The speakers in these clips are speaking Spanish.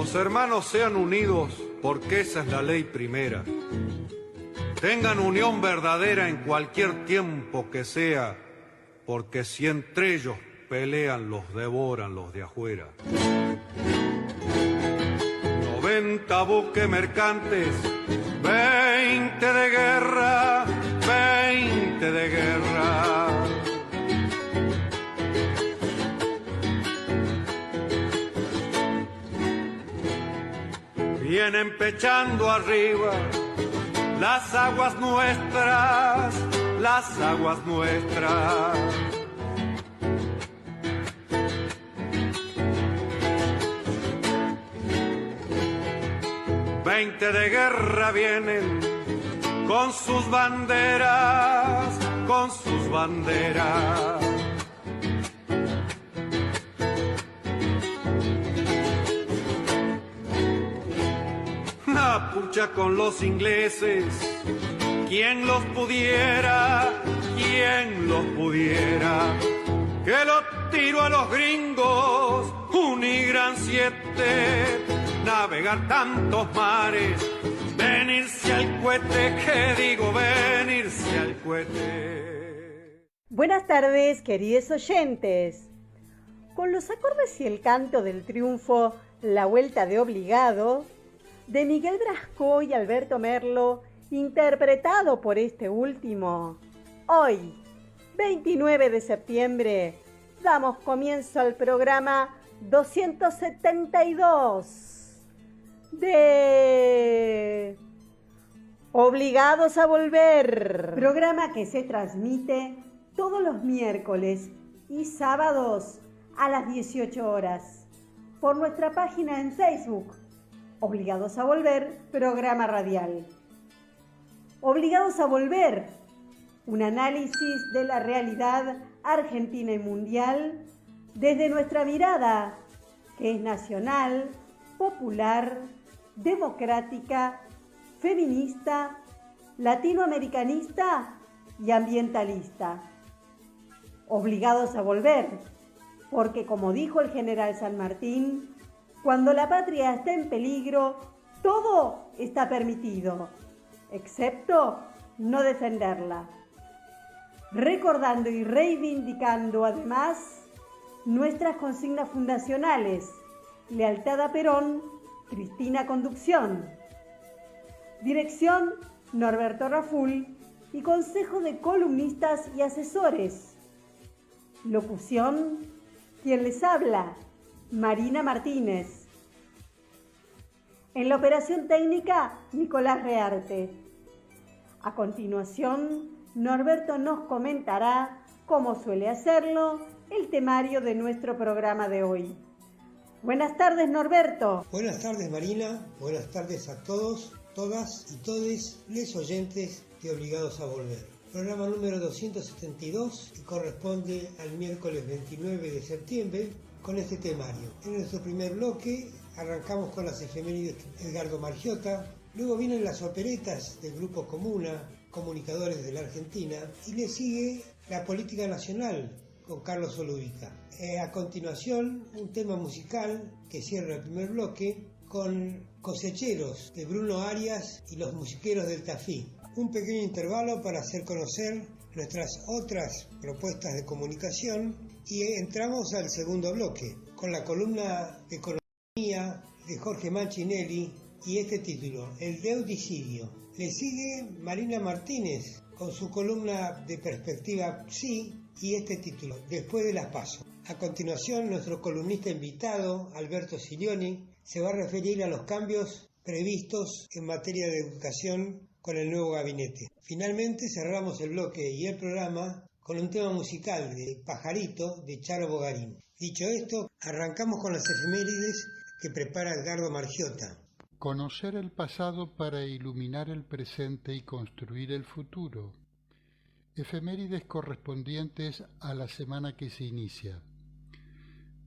Los hermanos sean unidos porque esa es la ley primera. Tengan unión verdadera en cualquier tiempo que sea, porque si entre ellos pelean, los devoran los de afuera. 90 buques mercantes, 20 de guerra, 20 de guerra. Vienen pechando arriba las aguas nuestras, las aguas nuestras. Veinte de guerra vienen con sus banderas, con sus banderas. La pucha con los ingleses, ¿quién los pudiera? ¿Quién los pudiera? Que lo tiro a los gringos, Unigran 7, navegar tantos mares, venirse al cohete, que digo venirse al cohete. Buenas tardes, queridos oyentes. Con los acordes y el canto del triunfo, La Vuelta de Obligado, de Miguel Brasco y Alberto Merlo, interpretado por este último, hoy, 29 de septiembre, damos comienzo al programa 272 de Obligados a Volver, programa que se transmite todos los miércoles y sábados a las 18 horas por nuestra página en Facebook, Obligados a Volver, programa radial. Obligados a Volver, un análisis de la realidad argentina y mundial desde nuestra mirada, que es nacional, popular, democrática, feminista, latinoamericanista y ambientalista. Obligados a volver, porque como dijo el general San Martín, cuando la patria está en peligro, todo está permitido, excepto no defenderla. Recordando y reivindicando además nuestras consignas fundacionales: lealtad a Perón, Cristina Conducción. Dirección: Norberto Raful y consejo de columnistas y asesores. Locución: quien les habla, Marina Martínez. En la operación técnica, Nicolás Rearte. A continuación, Norberto nos comentará, como suele hacerlo, el temario de nuestro programa de hoy. Buenas tardes, Norberto. Buenas tardes, Marina. Buenas tardes a todos, todas y todes les oyentes de Obligados a Volver. Programa número 272, que corresponde al miércoles 29 de septiembre, con este temario. En nuestro primer bloque arrancamos con las efemérides de Edgardo Margiota, luego vienen las operetas del Grupo Comuna, comunicadores de la Argentina, y le sigue la política nacional con Carlos Olubica. A continuación, un tema musical que cierra el primer bloque con Cosecheros de Bruno Arias y los musiqueros del Tafí. Un pequeño intervalo para hacer conocer nuestras otras propuestas de comunicación y entramos al segundo bloque con la columna de economía de Jorge Manchinelli y este título, El Deudicidio. Le sigue Marina Martínez con su columna de perspectiva PSI y este título, Después de las PASO. A continuación, nuestro columnista invitado, Alberto Silioni, se va a referir a los cambios previstos en materia de educación con el nuevo gabinete. Finalmente, cerramos el bloque y el programa con un tema musical de Pajarito de Charo Bogarín. Dicho esto, arrancamos con las efemérides que prepara Edgardo Margiota. Conocer el pasado para iluminar el presente y construir el futuro. Efemérides correspondientes a la semana que se inicia.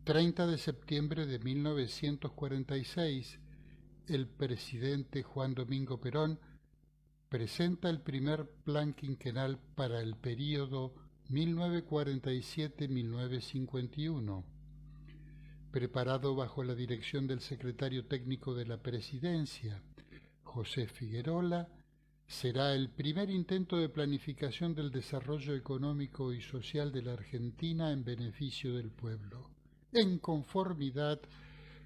30 de septiembre de 1946, el presidente Juan Domingo Perón presenta el primer plan quinquenal para el período 1947-1951. preparado bajo la dirección del secretario técnico de la Presidencia, José Figuerola, será el primer intento de planificación del desarrollo económico y social de la Argentina en beneficio del pueblo, en conformidad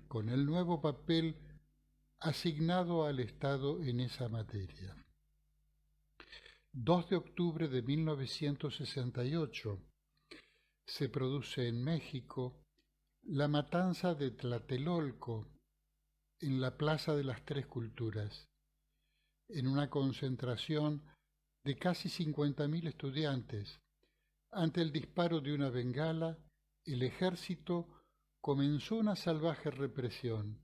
con el nuevo papel asignado al Estado en esa materia. 2 de octubre de 1968 se produce en México la matanza de Tlatelolco en la Plaza de las Tres Culturas, en una concentración de casi 50.000 estudiantes. Ante el disparo de una bengala, el ejército comenzó una salvaje represión.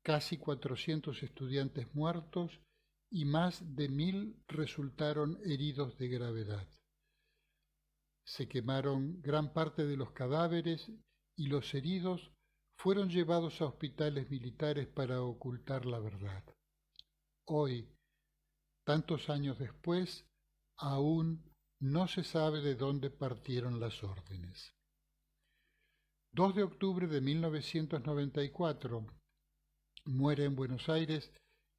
Casi 400 estudiantes muertos y más de 1.000 resultaron heridos de gravedad. Se quemaron gran parte de los cadáveres y los heridos fueron llevados a hospitales militares para ocultar la verdad. Hoy, tantos años después, aún no se sabe de dónde partieron las órdenes. 2 de octubre de 1994, muere en Buenos Aires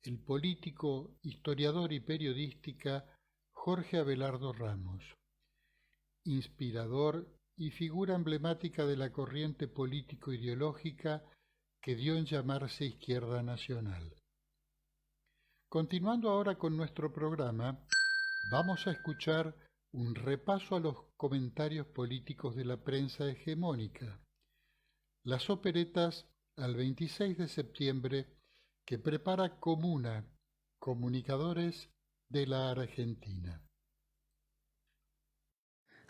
el político, historiador y periodista Jorge Abelardo Ramos, inspirador y figura emblemática de la corriente político-ideológica que dio en llamarse Izquierda Nacional. Continuando ahora con nuestro programa, vamos a escuchar un repaso a los comentarios políticos de la prensa hegemónica, las operetas al 26 de septiembre que prepara Comuna, Comunicadores de la Argentina.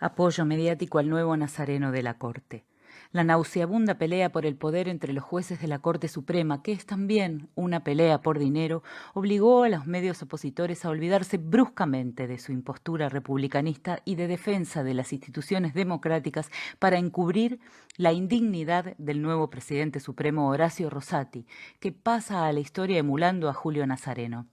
Apoyo mediático al nuevo nazareno de la Corte. La nauseabunda pelea por el poder entre los jueces de la Corte Suprema, que es también una pelea por dinero, obligó a los medios opositores a olvidarse bruscamente de su impostura republicanista y de defensa de las instituciones democráticas para encubrir la indignidad del nuevo presidente supremo Horacio Rosati, que pasa a la historia emulando a Julio Nazareno.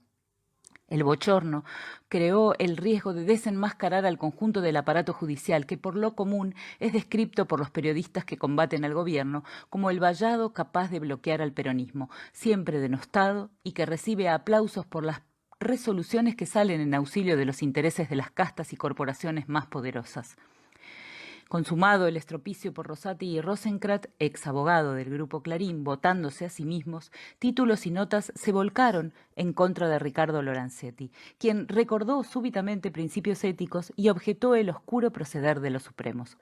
El bochorno creó el riesgo de desenmascarar al conjunto del aparato judicial, que por lo común es descrito por los periodistas que combaten al gobierno como el vallado capaz de bloquear al peronismo, siempre denostado y que recibe aplausos por las resoluciones que salen en auxilio de los intereses de las castas y corporaciones más poderosas. Consumado el estropicio por Rosati y Rosenkrantz, ex abogado del Grupo Clarín, votándose a sí mismos, títulos y notas se volcaron en contra de Ricardo Lorenzetti, quien recordó súbitamente principios éticos y objetó el oscuro proceder de los Supremos.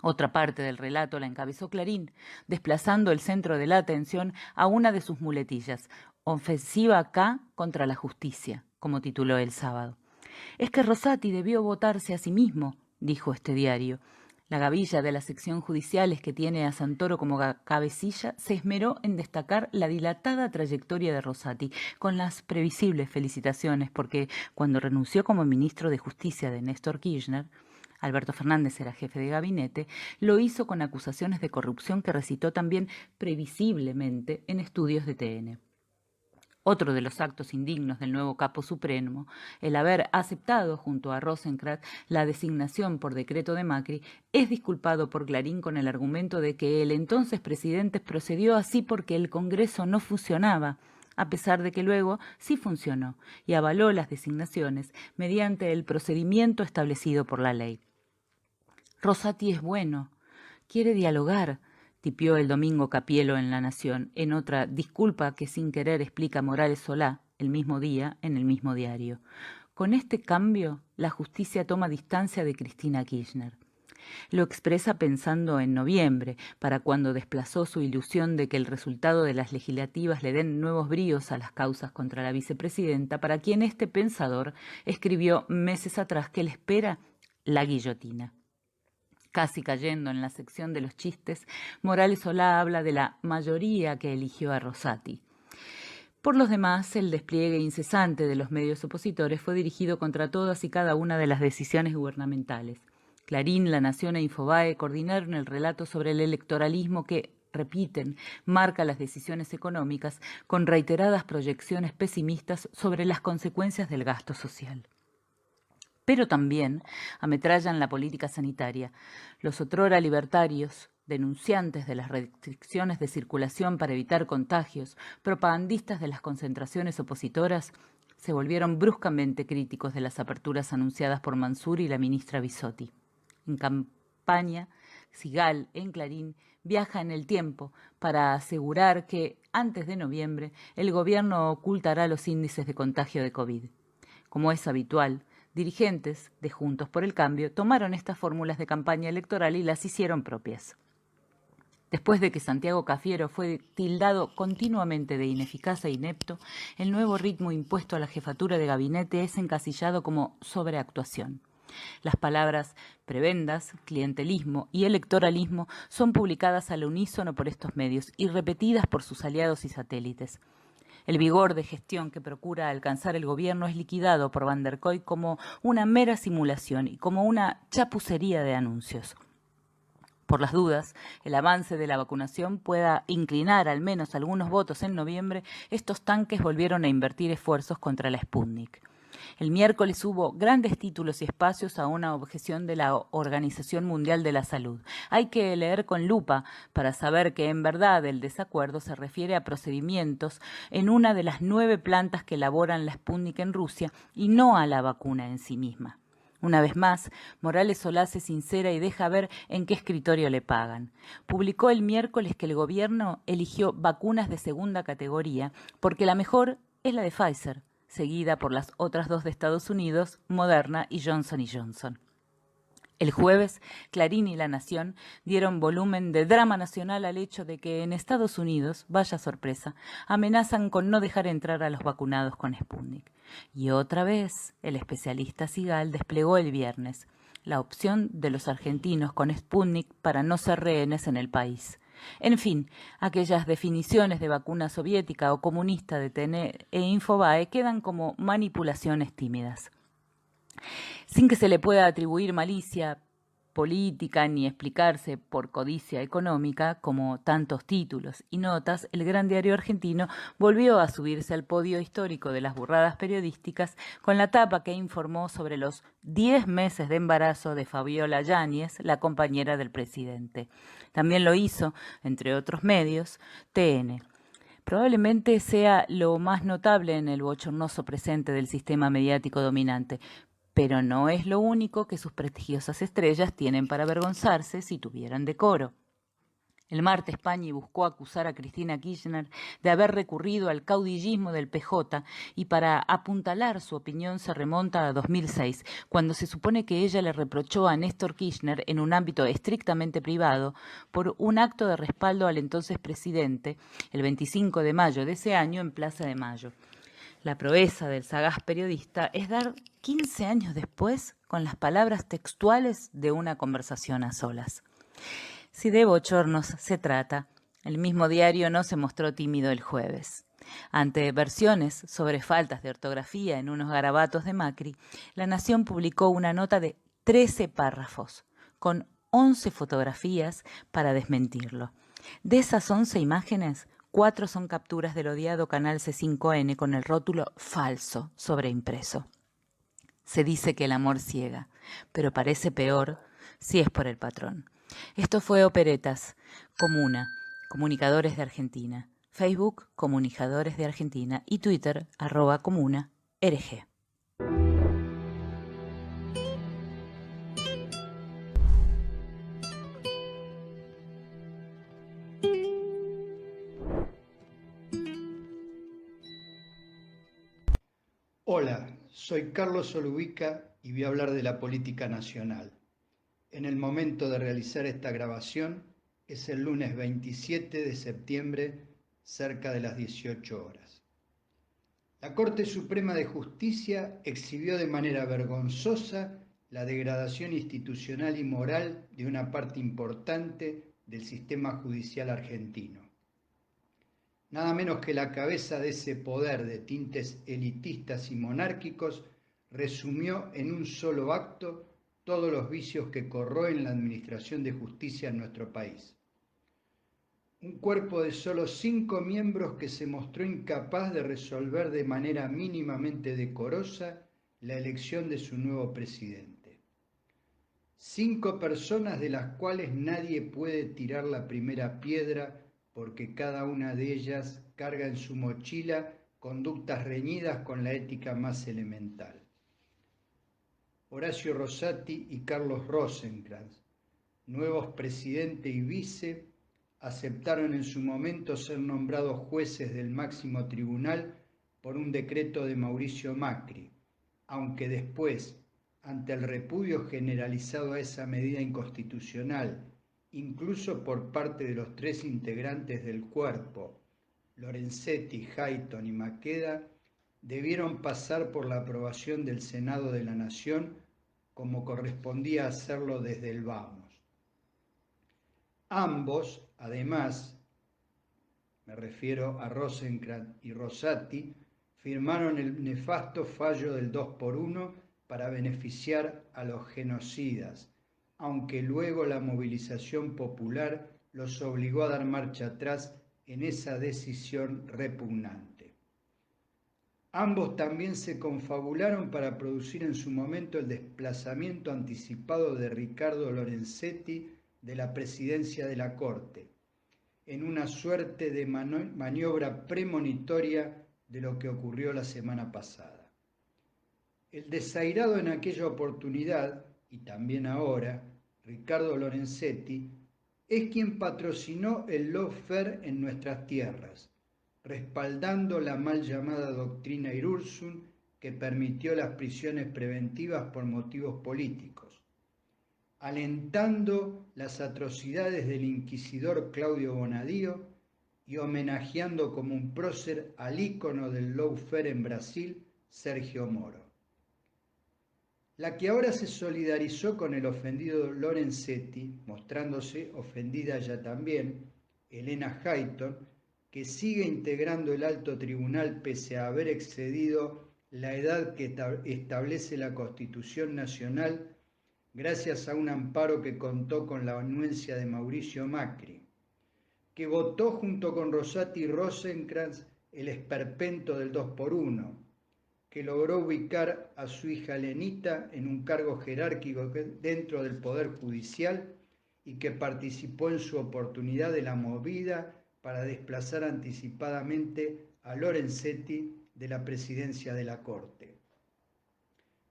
Otra parte del relato la encabezó Clarín, desplazando el centro de la atención a una de sus muletillas, Ofensiva acá contra la justicia, como tituló el sábado. Es que Rosati debió votarse a sí mismo, dijo este diario. La gavilla de las sección judiciales que tiene a Santoro como cabecilla se esmeró en destacar la dilatada trayectoria de Rosati, con las previsibles felicitaciones, porque cuando renunció como ministro de Justicia de Néstor Kirchner, Alberto Fernández era jefe de gabinete, lo hizo con acusaciones de corrupción que recitó también previsiblemente en estudios de TN. Otro de los actos indignos del nuevo capo supremo, el haber aceptado junto a Rosenkrantz la designación por decreto de Macri, es disculpado por Clarín con el argumento de que el entonces presidente procedió así porque el Congreso no funcionaba, a pesar de que luego sí funcionó y avaló las designaciones mediante el procedimiento establecido por la ley. Rosati es bueno, quiere dialogar, tipió el domingo Capielo en La Nación, en otra disculpa que sin querer explica Morales Solá, el mismo día, en el mismo diario. Con este cambio, la justicia toma distancia de Cristina Kirchner. Lo expresa pensando en noviembre, para cuando desplazó su ilusión de que el resultado de las legislativas le den nuevos bríos a las causas contra la vicepresidenta, para quien este pensador escribió meses atrás que le espera la guillotina. Casi cayendo en la sección de los chistes, Morales Solá habla de la mayoría que eligió a Rosati. Por los demás, el despliegue incesante de los medios opositores fue dirigido contra todas y cada una de las decisiones gubernamentales. Clarín, La Nación e Infobae coordinaron el relato sobre el electoralismo que, repiten, marca las decisiones económicas con reiteradas proyecciones pesimistas sobre las consecuencias del gasto social. Pero también ametrallan la política sanitaria. Los otrora libertarios denunciantes de las restricciones de circulación para evitar contagios, propagandistas de las concentraciones opositoras, se volvieron bruscamente críticos de las aperturas anunciadas por Mansur y la ministra Bisotti. En campaña, Sigal, en Clarín, viaja en el tiempo para asegurar que, antes de noviembre, el gobierno ocultará los índices de contagio de COVID. Como es habitual, dirigentes de Juntos por el Cambio tomaron estas fórmulas de campaña electoral y las hicieron propias. Después de que Santiago Cafiero fue tildado continuamente de ineficaz e inepto, el nuevo ritmo impuesto a la jefatura de gabinete es encasillado como sobreactuación. Las palabras prebendas, clientelismo y electoralismo son publicadas al unísono por estos medios y repetidas por sus aliados y satélites. El vigor de gestión que procura alcanzar el gobierno es liquidado por Van der Koy como una mera simulación y como una chapucería de anuncios. Por las dudas, el avance de la vacunación pueda inclinar al menos algunos votos en noviembre, estos tanques volvieron a invertir esfuerzos contra la Sputnik. El miércoles hubo grandes títulos y espacios a una objeción de la Organización Mundial de la Salud. Hay que leer con lupa para saber que en verdad el desacuerdo se refiere a procedimientos en una de las 9 plantas que elaboran la Sputnik en Rusia y no a la vacuna en sí misma. Una vez más, Morales Solá se sincera y deja ver en qué escritorio le pagan. Publicó el miércoles que el gobierno eligió vacunas de segunda categoría porque la mejor es la de Pfizer, seguida por las otras 2 de Estados Unidos, Moderna y Johnson & Johnson. El jueves, Clarín y La Nación dieron volumen de drama nacional al hecho de que en Estados Unidos, vaya sorpresa, amenazan con no dejar entrar a los vacunados con Sputnik. Y otra vez, el especialista Sigal desplegó el viernes la opción de los argentinos con Sputnik para no ser rehenes en el país. En fin, aquellas definiciones de vacuna soviética o comunista de TN e Infobae quedan como manipulaciones tímidas. Sin que se le pueda atribuir malicia política ni explicarse por codicia económica, como tantos títulos y notas, el gran diario argentino volvió a subirse al podio histórico de las burradas periodísticas con la tapa que informó sobre los 10 meses de embarazo de Fabiola Yáñez, la compañera del presidente. También lo hizo, entre otros medios, TN. Probablemente sea lo más notable en el bochornoso presente del sistema mediático dominante, pero no es lo único que sus prestigiosas estrellas tienen para avergonzarse si tuvieran decoro. El martes Pañi buscó acusar a Cristina Kirchner de haber recurrido al caudillismo del PJ y para apuntalar su opinión se remonta a 2006, cuando se supone que ella le reprochó a Néstor Kirchner en un ámbito estrictamente privado por un acto de respaldo al entonces presidente el 25 de mayo de ese año en Plaza de Mayo. La proeza del sagaz periodista es dar 15 años después con las palabras textuales de una conversación a solas. Si de bochornos se trata, el mismo diario no se mostró tímido el jueves. Ante versiones sobre faltas de ortografía en unos garabatos de Macri, La Nación publicó una nota de 13 párrafos, con 11 fotografías para desmentirlo. De esas 11 imágenes, 4 son capturas del odiado canal C5N con el rótulo falso sobreimpreso. Se dice que el amor ciega, pero parece peor si es por el patrón. Esto fue Operetas, Comuna, Comunicadores de Argentina, Facebook, Comunicadores de Argentina y Twitter, @comuna_rg. Hola, soy Carlos Olubica y voy a hablar de la política nacional. En el momento de realizar esta grabación es el lunes 27 de septiembre, cerca de las 18 horas. La Corte Suprema de Justicia exhibió de manera vergonzosa la degradación institucional y moral de una parte importante del sistema judicial argentino. Nada menos que la cabeza de ese poder de tintes elitistas y monárquicos resumió en un solo acto todos los vicios que corroen la administración de justicia en nuestro país. Un cuerpo de solo 5 miembros que se mostró incapaz de resolver de manera mínimamente decorosa la elección de su nuevo presidente. 5 personas de las cuales nadie puede tirar la primera piedra porque cada una de ellas carga en su mochila conductas reñidas con la ética más elemental. Horacio Rosati y Carlos Rosenkrantz, nuevos presidente y vice, aceptaron en su momento ser nombrados jueces del máximo tribunal por un decreto de Mauricio Macri, aunque después, ante el repudio generalizado a esa medida inconstitucional, incluso por parte de los 3 integrantes del cuerpo, Lorenzetti, Hayton y Maqueda, debieron pasar por la aprobación del Senado de la Nación como correspondía hacerlo desde el vamos. Ambos, además, me refiero a Rosenkrantz y Rosati, firmaron el nefasto fallo del 2x1 para beneficiar a los genocidas, aunque luego la movilización popular los obligó a dar marcha atrás en esa decisión repugnante. Ambos también se confabularon para producir en su momento el desplazamiento anticipado de Ricardo Lorenzetti de la presidencia de la Corte, en una suerte de maniobra premonitoria de lo que ocurrió la semana pasada. El desairado en aquella oportunidad, y también ahora, Ricardo Lorenzetti, es quien patrocinó el lawfare en nuestras tierras, respaldando la mal llamada doctrina Irurzun que permitió las prisiones preventivas por motivos políticos, alentando las atrocidades del inquisidor Claudio Bonadío y homenajeando como un prócer al ícono del lawfare en Brasil, Sergio Moro. La que ahora se solidarizó con el ofendido Lorenzetti, mostrándose ofendida ya también, Elena Hayton, que sigue integrando el alto tribunal pese a haber excedido la edad que establece la Constitución Nacional gracias a un amparo que contó con la anuencia de Mauricio Macri, que votó junto con Rosati y Rosenkrantz el esperpento del 2x1, que logró ubicar a su hija Lenita en un cargo jerárquico dentro del Poder Judicial y que participó en su oportunidad de la movida para desplazar anticipadamente a Lorenzetti de la presidencia de la Corte.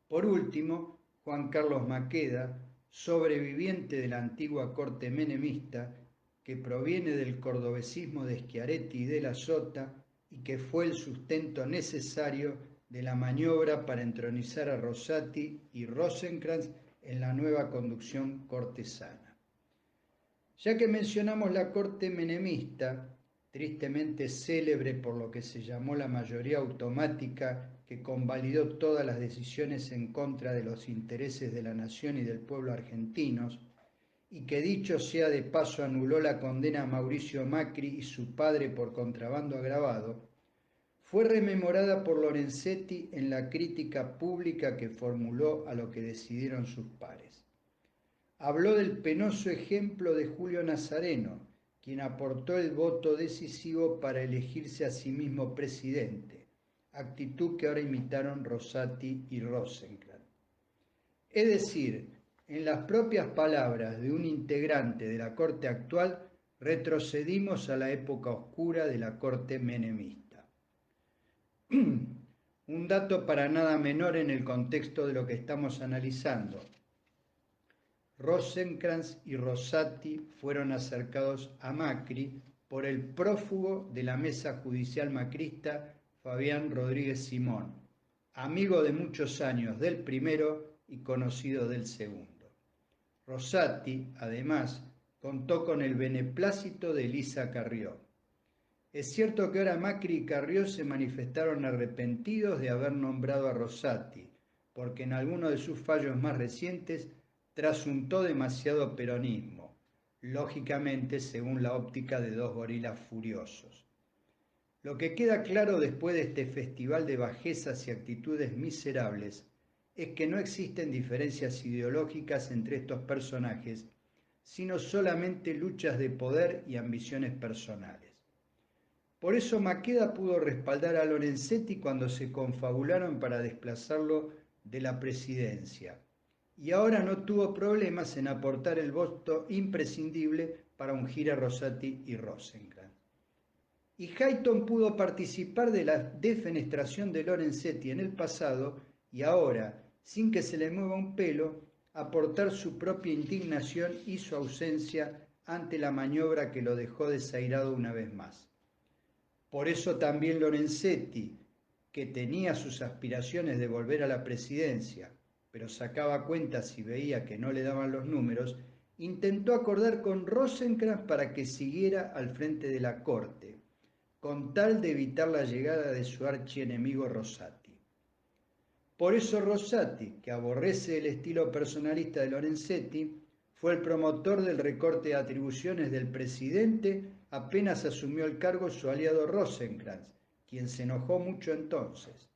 Por último, Juan Carlos Maqueda, sobreviviente de la antigua Corte menemista, que proviene del cordobesismo de Schiaretti y de la Sota y que fue el sustento necesario de la maniobra para entronizar a Rosati y Rosenkrantz en la nueva conducción cortesana. Ya que mencionamos la corte menemista, tristemente célebre por lo que se llamó la mayoría automática que convalidó todas las decisiones en contra de los intereses de la nación y del pueblo argentinos, y que dicho sea de paso anuló la condena a Mauricio Macri y su padre por contrabando agravado, fue rememorada por Lorenzetti en la crítica pública que formuló a lo que decidieron sus pares. Habló del penoso ejemplo de Julio Nazareno, quien aportó el voto decisivo para elegirse a sí mismo presidente, actitud que ahora imitaron Rosati y Rosenkrantz. Es decir, en las propias palabras de un integrante de la Corte actual, retrocedimos a la época oscura de la Corte menemista. Un dato para nada menor en el contexto de lo que estamos analizando. Rosenkrantz y Rosati fueron acercados a Macri por el prófugo de la mesa judicial macrista Fabián Rodríguez Simón, amigo de muchos años del primero y conocido del segundo. Rosati, además, contó con el beneplácito de Elisa Carrió. Es cierto que ahora Macri y Carrió se manifestaron arrepentidos de haber nombrado a Rosati, porque en alguno de sus fallos más recientes trasuntó demasiado peronismo, lógicamente según la óptica de dos gorilas furiosos. Lo que queda claro después de este festival de bajezas y actitudes miserables es que no existen diferencias ideológicas entre estos personajes, sino solamente luchas de poder y ambiciones personales. Por eso Maqueda pudo respaldar a Lorenzetti cuando se confabularon para desplazarlo de la presidencia, y ahora no tuvo problemas en aportar el voto imprescindible para ungir a Rosati y Rosecrans. Y Hayton pudo participar de la defenestración de Lorenzetti en el pasado y ahora, sin que se le mueva un pelo, aportar su propia indignación y su ausencia ante la maniobra que lo dejó desairado una vez más. Por eso también Lorenzetti, que tenía sus aspiraciones de volver a la presidencia, pero sacaba cuentas y veía que no le daban los números, intentó acordar con Rosecrans para que siguiera al frente de la corte, con tal de evitar la llegada de su archienemigo Rosati. Por eso Rosati, que aborrece el estilo personalista de Lorenzetti, fue el promotor del recorte de atribuciones del presidente apenas asumió el cargo su aliado Rosecrans, quien se enojó mucho entonces.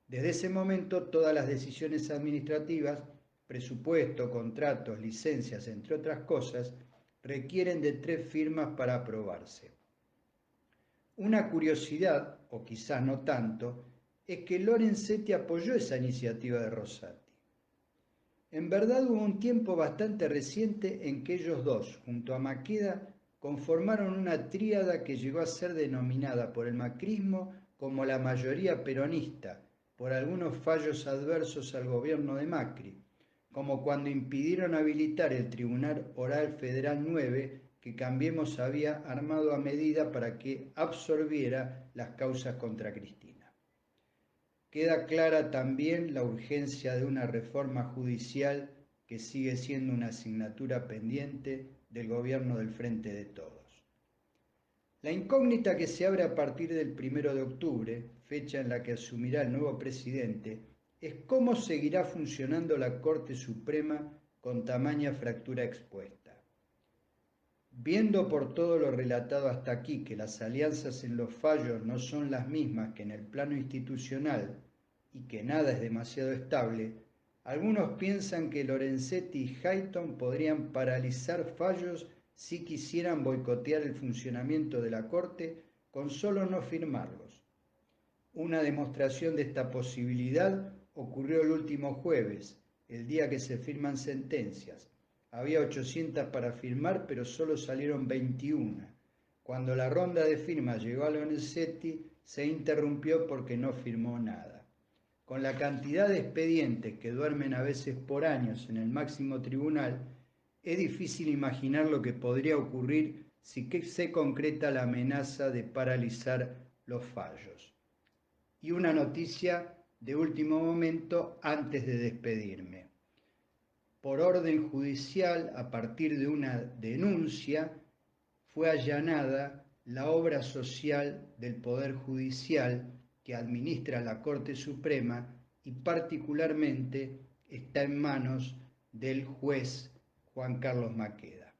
Desde ese momento todas las decisiones administrativas, presupuesto, contratos, licencias, entre otras cosas, requieren de 3 firmas para aprobarse. Una curiosidad, o quizás no tanto, es que Lorenzetti apoyó esa iniciativa de Rosati. En verdad hubo un tiempo bastante reciente en que ellos dos, junto a Maqueda, conformaron una tríada que llegó a ser denominada por el macrismo como la mayoría peronista, por algunos fallos adversos al gobierno de Macri, como cuando impidieron habilitar el Tribunal Oral Federal 9 que Cambiemos había armado a medida para que absorbiera las causas contra Cristina. Queda clara también la urgencia de una reforma judicial que sigue siendo una asignatura pendiente del gobierno del Frente de Todos. La incógnita que se abre a partir del 1 de octubre, fecha en la que asumirá el nuevo presidente, es cómo seguirá funcionando la Corte Suprema con tamaña fractura expuesta. Viendo por todo lo relatado hasta aquí que las alianzas en los fallos no son las mismas que en el plano institucional y que nada es demasiado estable, algunos piensan que Lorenzetti y Hayton podrían paralizar fallos si quisieran boicotear el funcionamiento de la Corte con solo no firmarlos. Una demostración de esta posibilidad ocurrió el último jueves, el día que se firman sentencias. Había 800 para firmar, pero solo salieron 21. Cuando la ronda de firmas llegó a Lorenzetti, se interrumpió porque no firmó nada. Con la cantidad de expedientes que duermen a veces por años en el máximo tribunal, es difícil imaginar lo que podría ocurrir si se concreta la amenaza de paralizar los fallos. Y una noticia de último momento antes de despedirme. Por orden judicial, a partir de una denuncia, fue allanada la obra social del Poder Judicial que administra la Corte Suprema y particularmente está en manos del juez Juan Carlos Maqueda.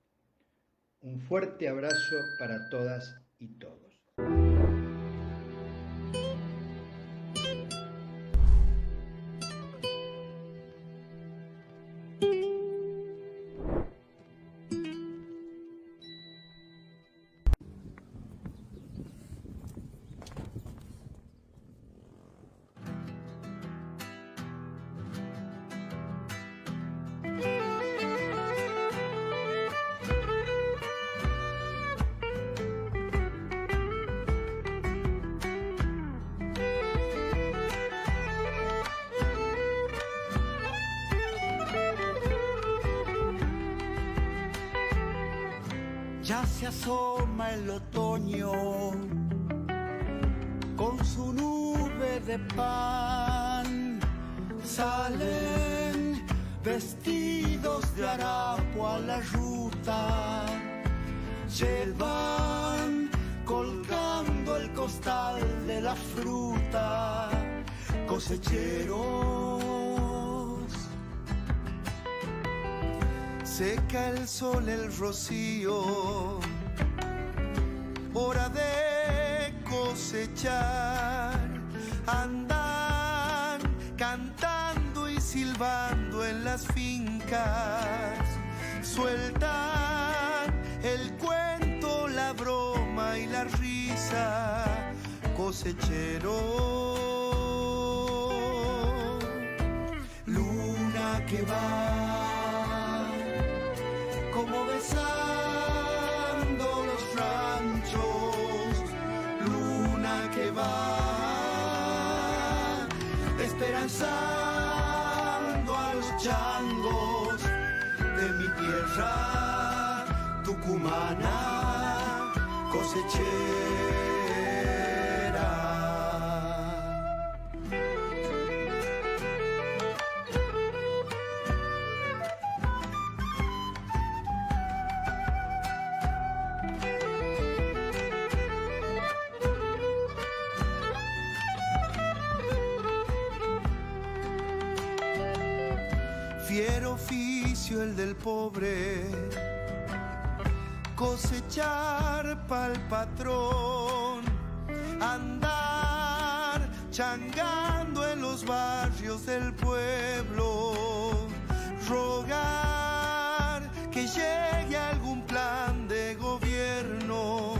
Un fuerte abrazo para todas y todos. Ya se asoma el otoño con su nube de pan. Salen vestidos de harapo a la ruta. Llevan colgando el costal de la fruta. Cosecheros. Seca el sol el rocío, hora de cosechar. Andan cantando y silbando en las fincas. Sueltan el cuento, la broma y la risa. Cosechero. Luna que va, como besando los ranchos, luna que va, esperanzando a los changos de mi tierra tucumana cosechera. Fiero oficio el del pobre, cosechar pa'l patrón, andar changando en los barrios del pueblo, rogar que llegue algún plan de gobierno,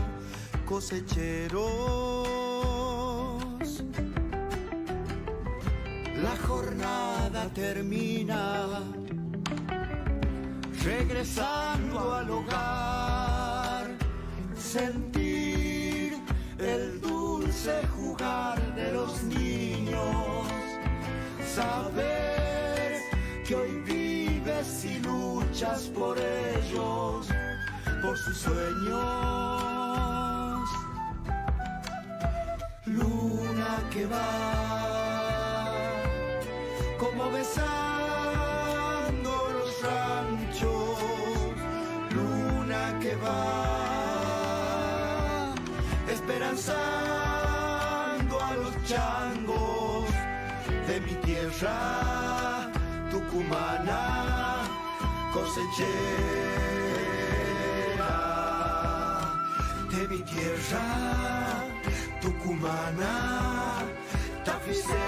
cosecheros. La jornada termina, regresando al hogar, sentir el dulce jugar de los niños, saber que hoy vives y luchas por ellos, por sus sueños. Luna que va, como besando los ranchos, luna que va, esperanzando a los changos de mi tierra tucumana cosechera, de mi tierra tucumana tafiseña.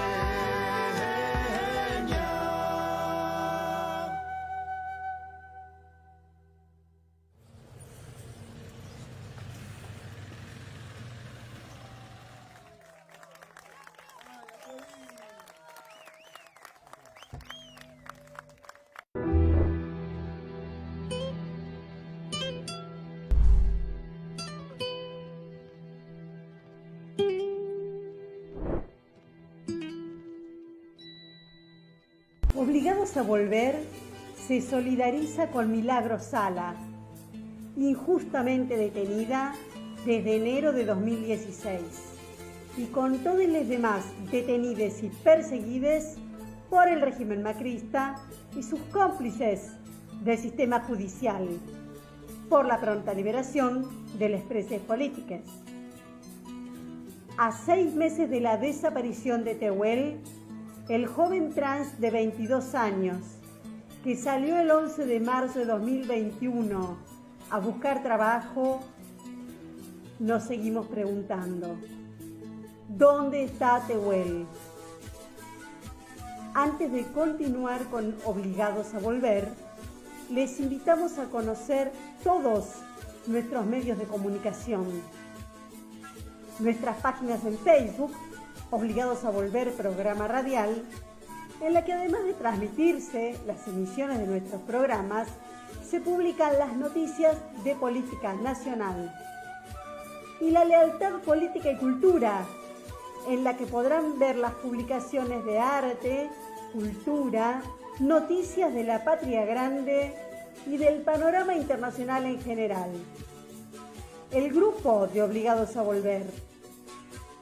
Obligados a volver, se solidariza con Milagros Sala, injustamente detenida desde enero de 2016, y con todos los demás detenidos y perseguidos por el régimen macrista y sus cómplices del sistema judicial, por la pronta liberación de los presos políticos. A 6 meses de la desaparición de Tehuel, el joven trans de 22 años, que salió el 11 de marzo de 2021 a buscar trabajo, nos seguimos preguntando, ¿dónde está Tehuel? Antes de continuar con Obligados a Volver, les invitamos a conocer todos nuestros medios de comunicación. Nuestras páginas en Facebook, Obligados a Volver Programa Radial, en la que además de transmitirse las emisiones de nuestros programas, se publican las noticias de política nacional. Y la Lealtad Política y Cultura, en la que podrán ver las publicaciones de arte, cultura, noticias de la patria grande y del panorama internacional en general. El grupo de Obligados a Volver,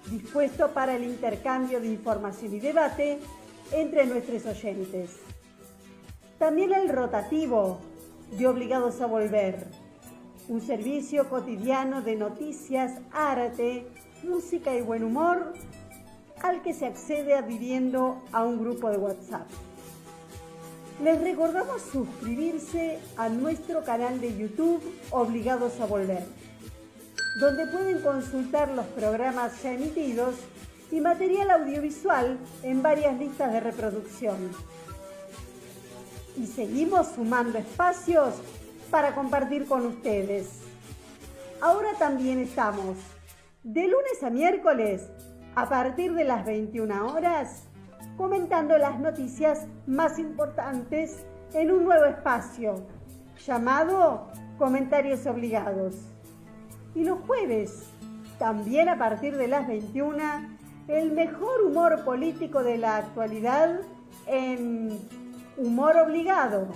dispuesto para el intercambio de información y debate entre nuestros oyentes. También el rotativo de Obligados a Volver, un servicio cotidiano de noticias, arte, música y buen humor, al que se accede adhiriendo a un grupo de WhatsApp. Les recordamos suscribirse a nuestro canal de YouTube Obligados a Volver, donde pueden consultar los programas ya emitidos y material audiovisual en varias listas de reproducción. Y seguimos sumando espacios para compartir con ustedes. Ahora también estamos de lunes a miércoles a partir de las 21 horas comentando las noticias más importantes en un nuevo espacio llamado Comentarios Obligados. Y los jueves, también a partir de las 21, el mejor humor político de la actualidad en Humor Obligado.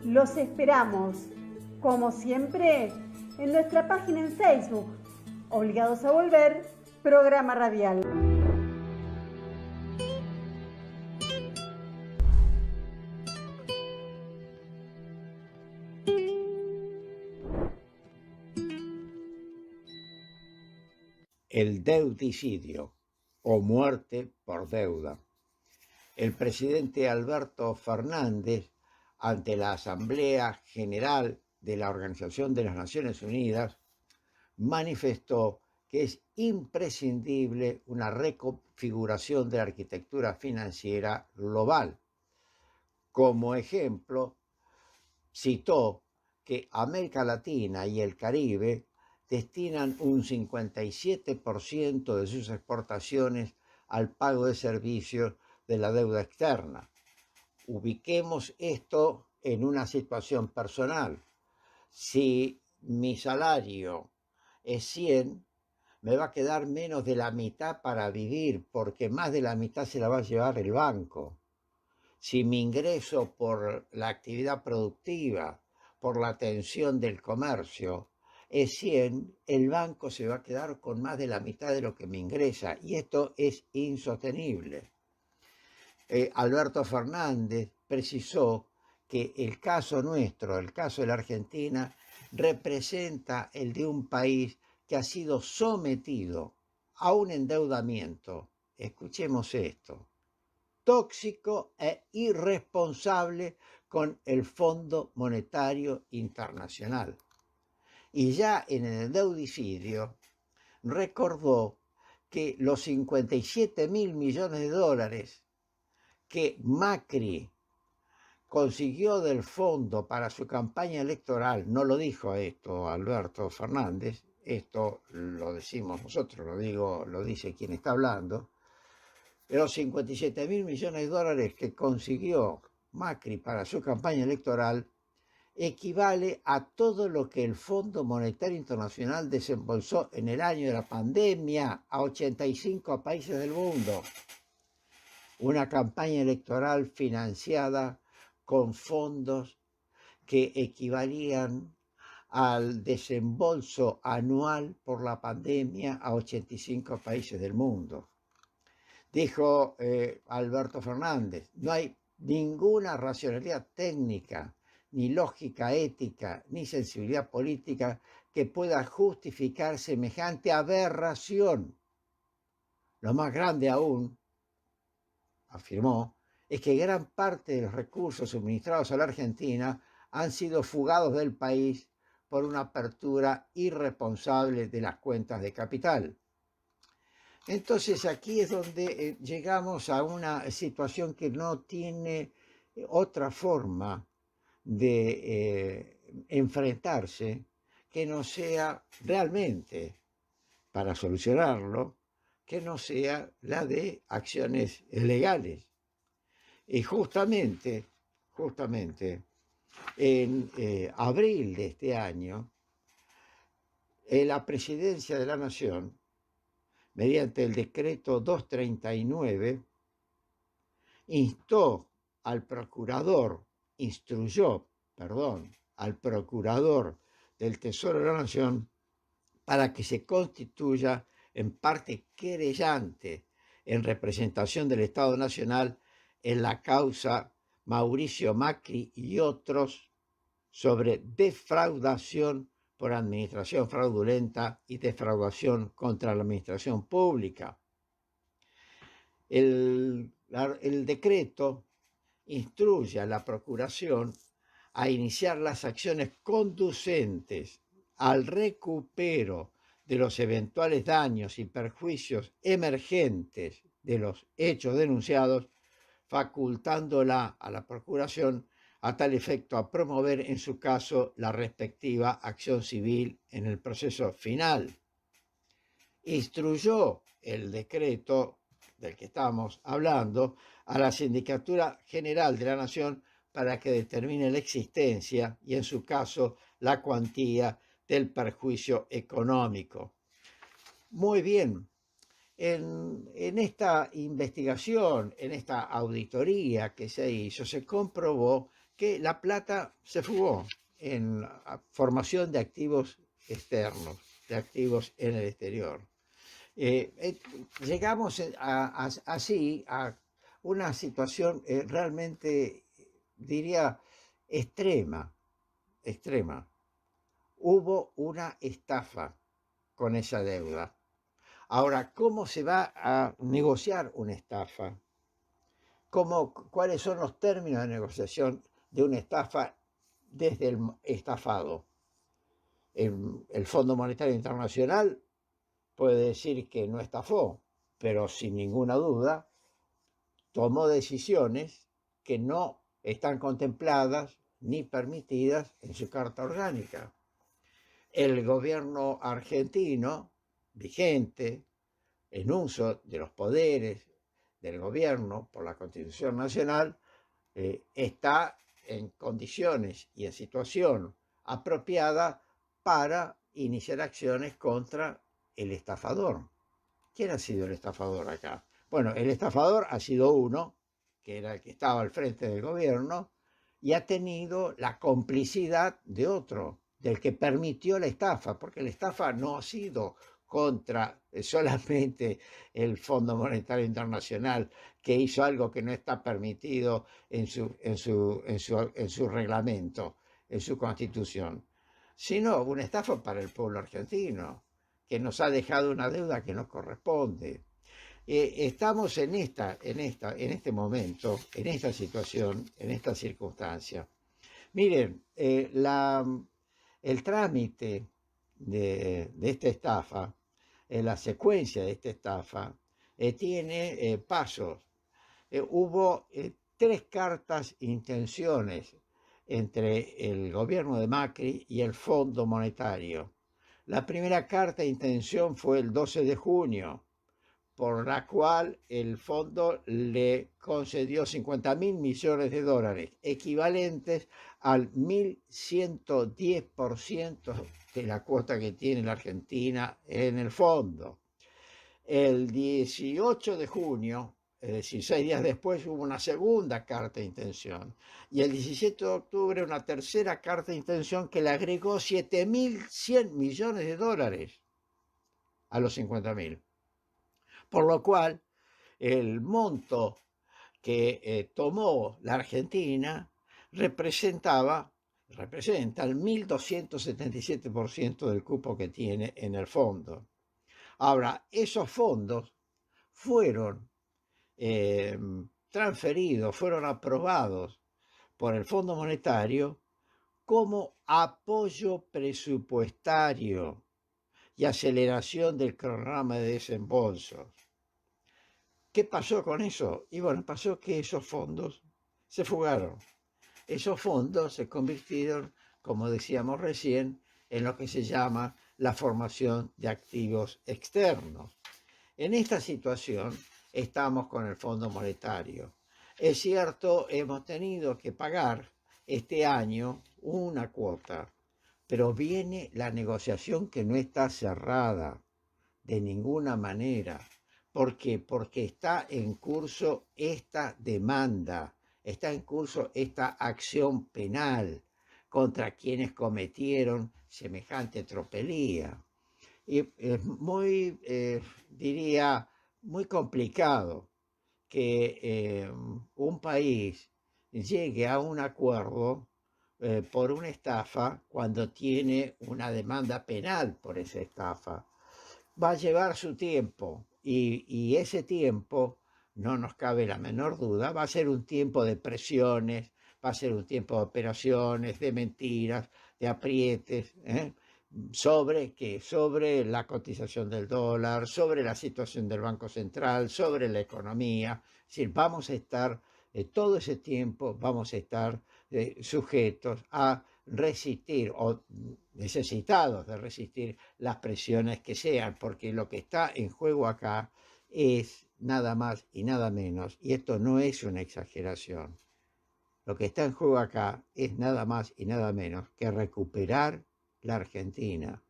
Los esperamos, como siempre, en nuestra página en Facebook, Obligados a Volver, programa radial. El deudicidio o muerte por deuda. El presidente Alberto Fernández, ante la Asamblea General de la Organización de las Naciones Unidas, manifestó que es imprescindible una reconfiguración de la arquitectura financiera global. Como ejemplo, citó que América Latina y el Caribe destinan un 57% de sus exportaciones al pago de servicios de la deuda externa. Ubiquemos esto en una situación personal. Si mi salario es 100, me va a quedar menos de la mitad para vivir, porque más de la mitad se la va a llevar el banco. Si mi ingreso por la actividad productiva, por la atención del comercio, es 100, el banco se va a quedar con más de la mitad de lo que me ingresa, y esto es insostenible. Alberto Fernández precisó que el caso nuestro, el caso de la Argentina, representa el de un país que ha sido sometido a un endeudamiento, escuchemos esto, tóxico e irresponsable con el Fondo Monetario Internacional. Y ya en el deudicidio recordó que los 57.000 millones de dólares que Macri consiguió del fondo para su campaña electoral, no lo dijo esto Alberto Fernández, esto lo decimos nosotros, lo dice quien está hablando, los 57.000 millones de dólares que consiguió Macri para su campaña electoral equivale a todo lo que el Fondo Monetario Internacional desembolsó en el año de la pandemia a 85 países del mundo. Una campaña electoral financiada con fondos que equivalían al desembolso anual por la pandemia a 85 países del mundo. Dijo Alberto Fernández, no hay ninguna racionalidad técnica, ni lógica ética, ni sensibilidad política que pueda justificar semejante aberración. Lo más grande aún, afirmó, es que gran parte de los recursos suministrados a la Argentina han sido fugados del país por una apertura irresponsable de las cuentas de capital. Entonces aquí es donde llegamos a una situación que no tiene otra forma de enfrentarse que no sea realmente, para solucionarlo, que no sea la de acciones legales. Y justamente en abril de este año, la Presidencia de la Nación, mediante el decreto 239, instruyó al procurador del Tesoro de la Nación para que se constituya en parte querellante en representación del Estado Nacional en la causa Mauricio Macri y otros sobre defraudación por administración fraudulenta y defraudación contra la administración pública. El decreto instruye a la Procuración a iniciar las acciones conducentes al recupero de los eventuales daños y perjuicios emergentes de los hechos denunciados, facultándola a la Procuración a tal efecto a promover en su caso la respectiva acción civil en el proceso final. Instruyó el decreto del que estamos hablando a la Sindicatura General de la Nación para que determine la existencia y, en su caso, la cuantía del perjuicio económico. Muy bien. En esta investigación, en esta auditoría que se hizo, se comprobó que la plata se fugó en la formación de activos externos, de activos en el exterior. Llegamos así a una situación realmente, diría, extrema. Hubo una estafa con esa deuda. Ahora, ¿cómo se va a negociar una estafa? ¿Cuáles son los términos de negociación de una estafa desde el estafado? El Fondo Monetario Internacional puede decir que no estafó, pero sin ninguna duda tomó decisiones que no están contempladas ni permitidas en su Carta Orgánica. El gobierno argentino vigente, en uso de los poderes del gobierno por la Constitución Nacional, está en condiciones y en situación apropiada para iniciar acciones contra el estafador. ¿Quién ha sido el estafador acá? Bueno, el estafador ha sido uno, que era el que estaba al frente del gobierno, y ha tenido la complicidad de otro, del que permitió la estafa, porque la estafa no ha sido contra solamente el Fondo Monetario Internacional, que hizo algo que no está permitido en su reglamento, en su constitución, sino una estafa para el pueblo argentino, que nos ha dejado una deuda que no corresponde. Estamos en este momento, en esta situación, en esta circunstancia. Miren, el trámite de esta estafa, la secuencia de esta estafa, tiene pasos. Hubo 3 cartas intenciones entre el gobierno de Macri y el Fondo Monetario. La primera carta de intención fue el 12 de junio, por la cual el fondo le concedió 50.000 millones de dólares, equivalentes al 1.110% de la cuota que tiene la Argentina en el fondo. El 18 de junio, es decir, 6 días después, hubo una segunda carta de intención. Y el 17 de octubre, una tercera carta de intención que le agregó 7.100 millones de dólares a los 50.000. Por lo cual, el monto que tomó la Argentina representa el 1.277% del cupo que tiene en el fondo. Ahora, esos fondos fueron transferidos, fueron aprobados por el Fondo Monetario como apoyo presupuestario y aceleración del cronograma de desembolsos. ¿Qué pasó con eso? Y bueno, pasó que esos fondos se fugaron. Esos fondos se convirtieron, como decíamos recién, en lo que se llama la formación de activos externos. En esta situación estamos con el Fondo Monetario. Es cierto, hemos tenido que pagar este año una cuota, pero viene la negociación que no está cerrada de ninguna manera. ¿Por qué? Porque está en curso esta demanda, está en curso esta acción penal contra quienes cometieron semejante tropelía. Y es muy, diría, muy complicado que un país llegue a un acuerdo por una estafa cuando tiene una demanda penal por esa estafa. Va a llevar su tiempo y ese tiempo, no nos cabe la menor duda, va a ser un tiempo de presiones, va a ser un tiempo de operaciones, de mentiras, de aprietes, sobre la cotización del dólar, sobre la situación del Banco Central, sobre la economía. Es decir, vamos a estar todo ese tiempo, vamos a estar sujetos a resistir o necesitados de resistir las presiones que sean, porque lo que está en juego acá es nada más y nada menos, y esto no es una exageración, lo que está en juego acá es nada más y nada menos que recuperar la Argentina,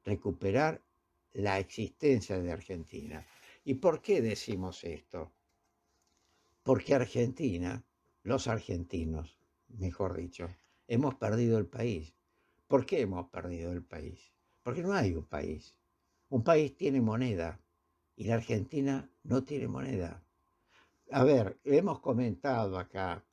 recuperar la existencia de Argentina. ¿Y por qué decimos esto? Porque Argentina, los argentinos, mejor dicho, hemos perdido el país. ¿Por qué hemos perdido el país? Porque no hay un país. Un país tiene moneda y la Argentina no tiene moneda. A ver, hemos comentado acá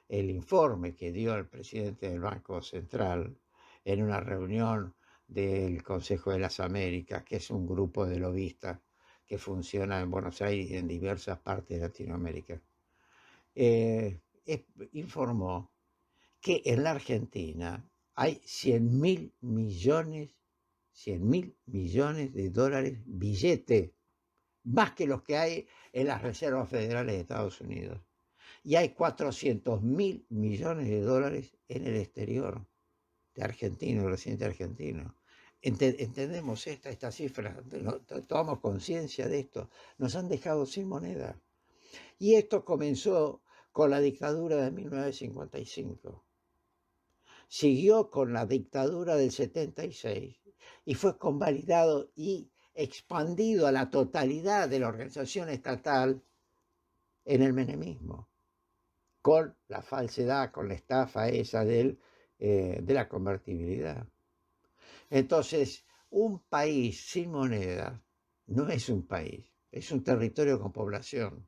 el informe que dio el presidente del Banco Central en una reunión del Consejo de las Américas, que es un grupo de lobistas que funciona en Buenos Aires y en diversas partes de Latinoamérica. Informó que en la Argentina hay 100.000 millones de dólares billete, más que los que hay en las reservas federales de Estados Unidos. Y hay 400.000 millones de dólares en el exterior de argentinos, residentes argentinos. Entendemos esta cifra, tomamos conciencia de esto, nos han dejado sin moneda. Y esto comenzó con la dictadura de 1955. Siguió con la dictadura del 76 y fue convalidado y expandido a la totalidad de la organización estatal en el menemismo, con la falsedad, con la estafa esa de la convertibilidad. Entonces, un país sin moneda no es un país, es un territorio con población.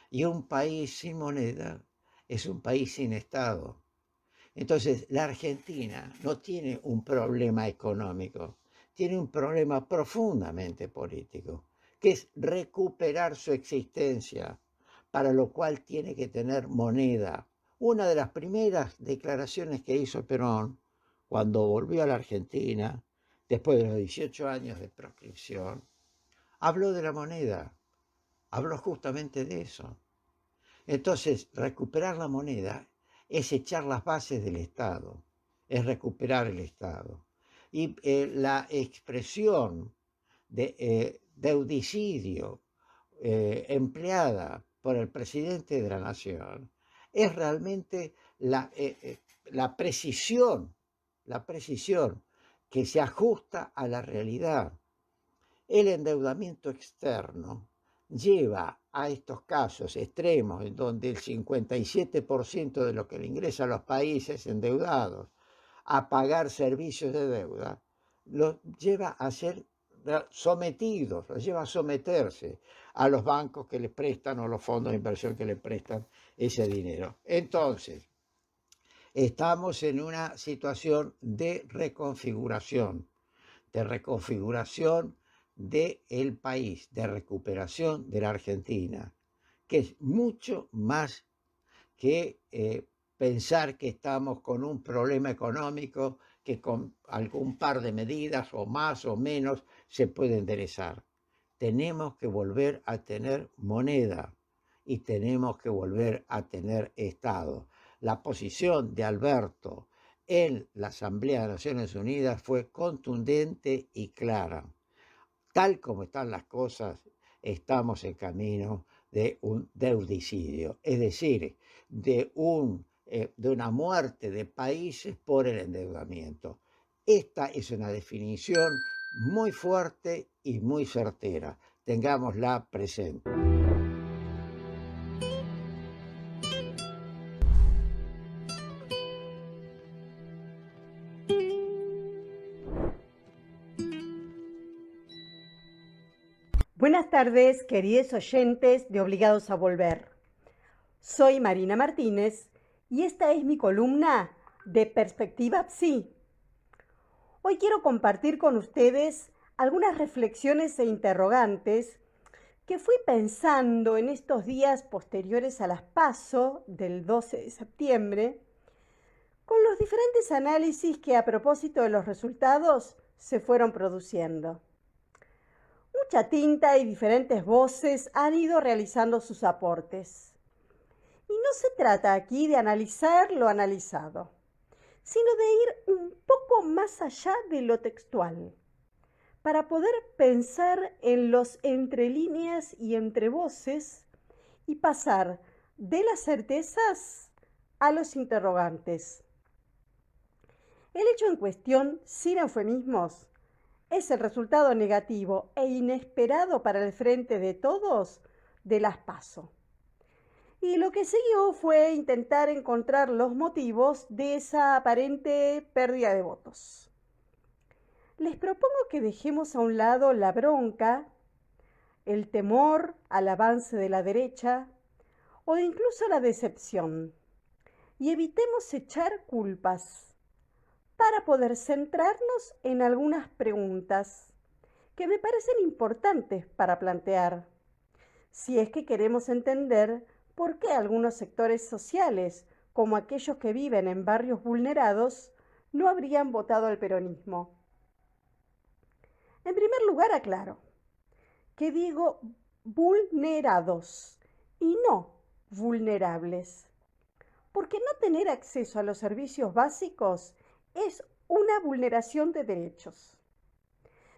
Y un país sin moneda es un país sin Estado. Entonces, la Argentina no tiene un problema económico, tiene un problema profundamente político, que es recuperar su existencia, para lo cual tiene que tener moneda. Una de las primeras declaraciones que hizo Perón cuando volvió a la Argentina, después de los 18 años de proscripción, habló de la moneda, habló justamente de eso. Entonces, recuperar la moneda es echar las bases del Estado, es recuperar el Estado. Y la expresión de deudicidio empleada por el presidente de la Nación es realmente la precisión que se ajusta a la realidad. El endeudamiento externo lleva a estos casos extremos en donde el 57% de lo que le ingresa a los países endeudados a pagar servicios de deuda, los lleva a ser sometidos, los lleva a someterse a los bancos que les prestan o los fondos de inversión que les prestan ese dinero. Entonces, estamos en una situación de reconfiguración del país, de recuperación de la Argentina, que es mucho más que pensar que estamos con un problema económico que con algún par de medidas o más o menos se puede enderezar. Tenemos que volver a tener moneda y tenemos que volver a tener Estado. La posición de Alberto en la Asamblea de Naciones Unidas fue contundente y clara. Tal como están las cosas, estamos en camino de un deudicidio, es decir, de una muerte de países por el endeudamiento. Esta es una definición muy fuerte y muy certera. Tengámosla presente. Buenas tardes, queridos oyentes de Obligados a Volver. Soy Marina Martínez y esta es mi columna de Perspectiva PSI. Hoy quiero compartir con ustedes algunas reflexiones e interrogantes que fui pensando en estos días posteriores a las PASO del 12 de septiembre, con los diferentes análisis que a propósito de los resultados se fueron produciendo. Mucha tinta y diferentes voces han ido realizando sus aportes. Y no se trata aquí de analizar lo analizado, sino de ir un poco más allá de lo textual, para poder pensar en los entre líneas y entre voces y pasar de las certezas a los interrogantes. El hecho en cuestión, sin eufemismos, es el resultado negativo e inesperado para el frente de todos de las PASO. Y lo que siguió fue intentar encontrar los motivos de esa aparente pérdida de votos. Les propongo que dejemos a un lado la bronca, el temor al avance de la derecha o incluso la decepción y evitemos echar culpas para poder centrarnos en algunas preguntas que me parecen importantes para plantear, si es que queremos entender por qué algunos sectores sociales, como aquellos que viven en barrios vulnerados, no habrían votado al peronismo. En primer lugar, aclaro que digo vulnerados y no vulnerables, porque no tener acceso a los servicios básicos es una vulneración de derechos.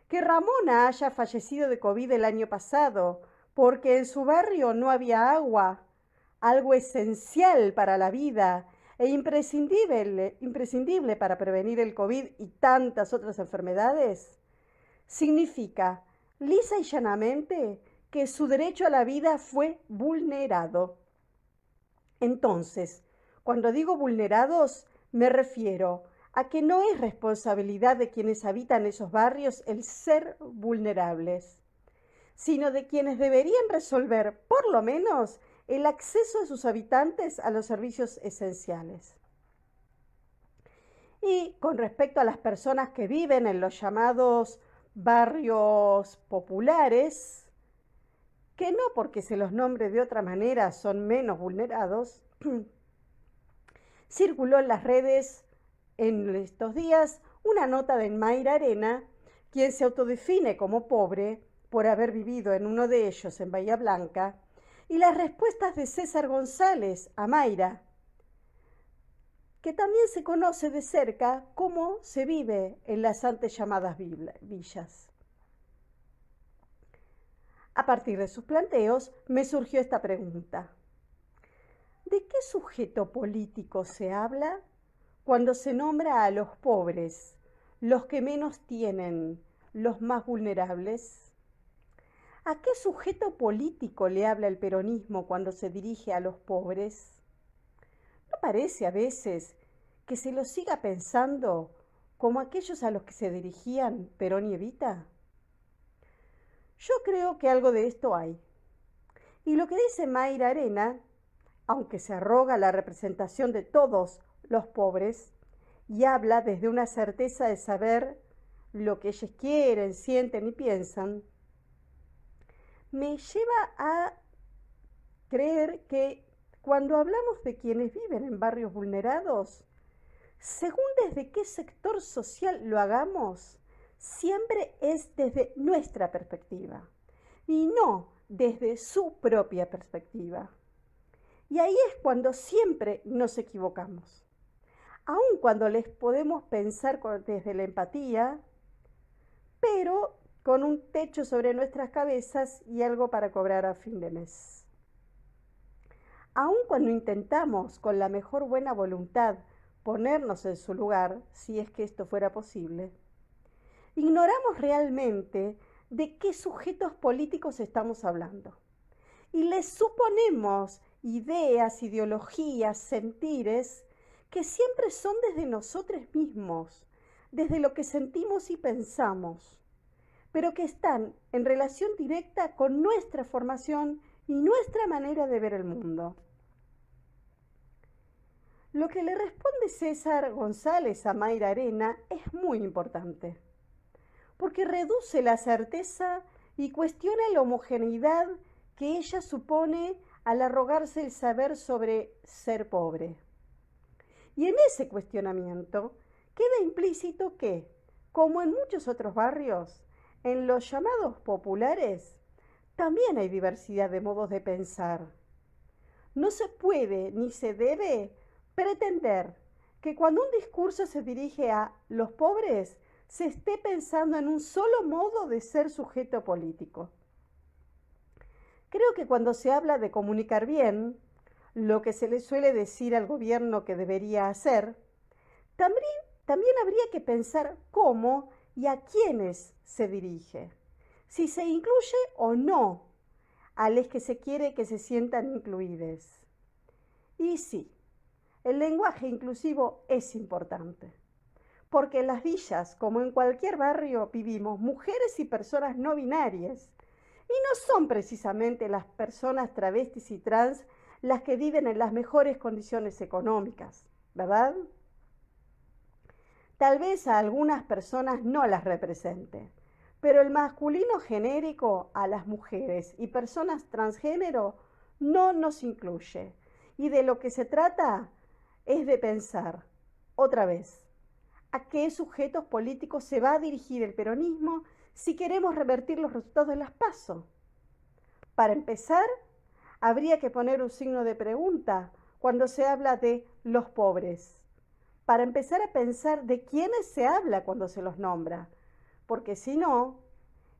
Que Ramona haya fallecido de COVID el año pasado porque en su barrio no había agua, algo esencial para la vida e imprescindible para prevenir el COVID y tantas otras enfermedades, significa lisa y llanamente que su derecho a la vida fue vulnerado. Entonces, cuando digo vulnerados, me refiero a que no es responsabilidad de quienes habitan esos barrios el ser vulnerables, sino de quienes deberían resolver, por lo menos, el acceso de sus habitantes a los servicios esenciales. Y con respecto a las personas que viven en los llamados barrios populares, que no porque se los nombre de otra manera son menos vulnerados, circuló en las redes en estos días una nota de Mayra Arena, quien se autodefine como pobre por haber vivido en uno de ellos en Bahía Blanca, y las respuestas de César González a Mayra, que también se conoce de cerca cómo se vive en las antes llamadas villas. A partir de sus planteos me surgió esta pregunta: ¿de qué sujeto político se habla cuando se nombra a los pobres, los que menos tienen, los más vulnerables? ¿A qué sujeto político le habla el peronismo cuando se dirige a los pobres? ¿No parece a veces que se lo siga pensando como aquellos a los que se dirigían Perón y Evita? Yo creo que algo de esto hay. Y lo que dice Mayra Arena, aunque se arroga la representación de todos los pobres y habla desde una certeza de saber lo que ellos quieren, sienten y piensan, me lleva a creer que cuando hablamos de quienes viven en barrios vulnerados, según desde qué sector social lo hagamos, siempre es desde nuestra perspectiva y no desde su propia perspectiva. Y ahí es cuando siempre nos equivocamos, aun cuando les podemos pensar desde la empatía, pero con un techo sobre nuestras cabezas y algo para cobrar a fin de mes. Aun cuando intentamos con la mejor buena voluntad ponernos en su lugar, si es que esto fuera posible, ignoramos realmente de qué sujetos políticos estamos hablando y les suponemos ideas, ideologías, sentires que siempre son desde nosotros mismos, desde lo que sentimos y pensamos, pero que están en relación directa con nuestra formación y nuestra manera de ver el mundo. Lo que le responde César González a Mayra Arena es muy importante, porque reduce la certeza y cuestiona la homogeneidad que ella supone al arrogarse el saber sobre ser pobre. Y en ese cuestionamiento queda implícito que, como en muchos otros barrios, en los llamados populares, también hay diversidad de modos de pensar. No se puede ni se debe pretender que cuando un discurso se dirige a los pobres, se esté pensando en un solo modo de ser sujeto político. Creo que cuando se habla de comunicar bien, lo que se le suele decir al gobierno que debería hacer, también habría que pensar cómo y a quiénes se dirige, si se incluye o no a los que se quiere que se sientan incluidos. Y sí, el lenguaje inclusivo es importante, porque en las villas, como en cualquier barrio, vivimos mujeres y personas no binarias, y no son precisamente las personas travestis y trans las que viven en las mejores condiciones económicas, ¿verdad? Tal vez a algunas personas no las represente, pero el masculino genérico a las mujeres y personas transgénero no nos incluye. Y de lo que se trata es de pensar, otra vez, a qué sujetos políticos se va a dirigir el peronismo si queremos revertir los resultados de las PASO. Para empezar, habría que poner un signo de pregunta cuando se habla de los pobres, para empezar a pensar de quiénes se habla cuando se los nombra, porque si no,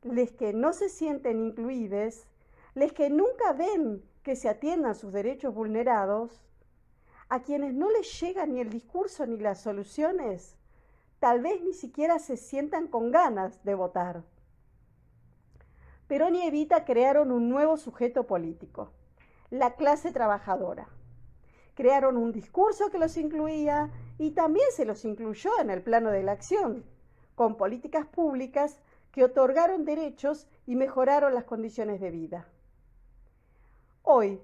les que no se sienten incluidos, les que nunca ven que se atiendan sus derechos vulnerados, a quienes no les llega ni el discurso ni las soluciones, tal vez ni siquiera se sientan con ganas de votar. Perón y Evita crearon un nuevo sujeto político, la clase trabajadora. Crearon un discurso que los incluía y también se los incluyó en el plano de la acción, con políticas públicas que otorgaron derechos y mejoraron las condiciones de vida. Hoy,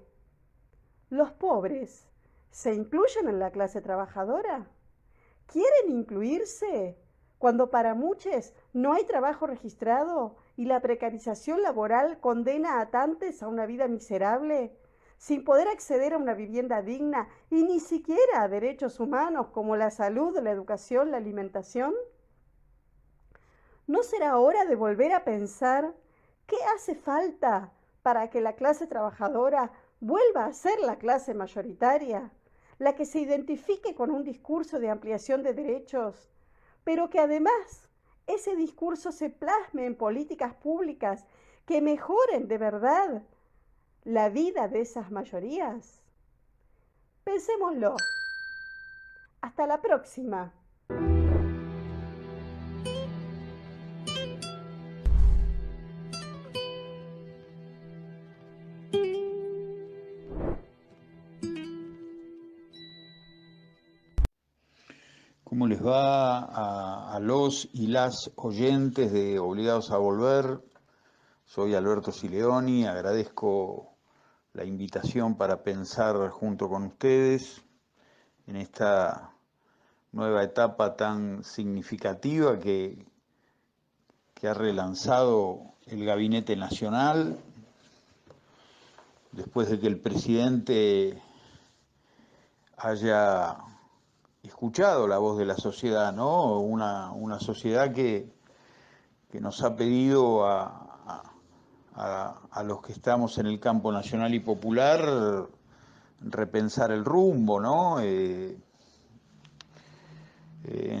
¿los pobres se incluyen en la clase trabajadora? ¿Quieren incluirse cuando para muchos no hay trabajo registrado y la precarización laboral condena a tantos a una vida miserable, sin poder acceder a una vivienda digna y ni siquiera a derechos humanos como la salud, la educación, la alimentación? ¿No será hora de volver a pensar qué hace falta para que la clase trabajadora vuelva a ser la clase mayoritaria, la que se identifique con un discurso de ampliación de derechos, pero que además ese discurso se plasme en políticas públicas que mejoren de verdad la vida de esas mayorías? Pensémoslo. Hasta la próxima. ¿Cómo les va a los y las oyentes de Obligados a Volver? Soy Alberto Sileoni, agradezco la invitación para pensar junto con ustedes en esta nueva etapa tan significativa que ha relanzado el Gabinete Nacional, después de que el presidente haya escuchado la voz de la sociedad, ¿no? Una sociedad que nos ha pedido a los que estamos en el campo nacional y popular repensar el rumbo, ¿no? En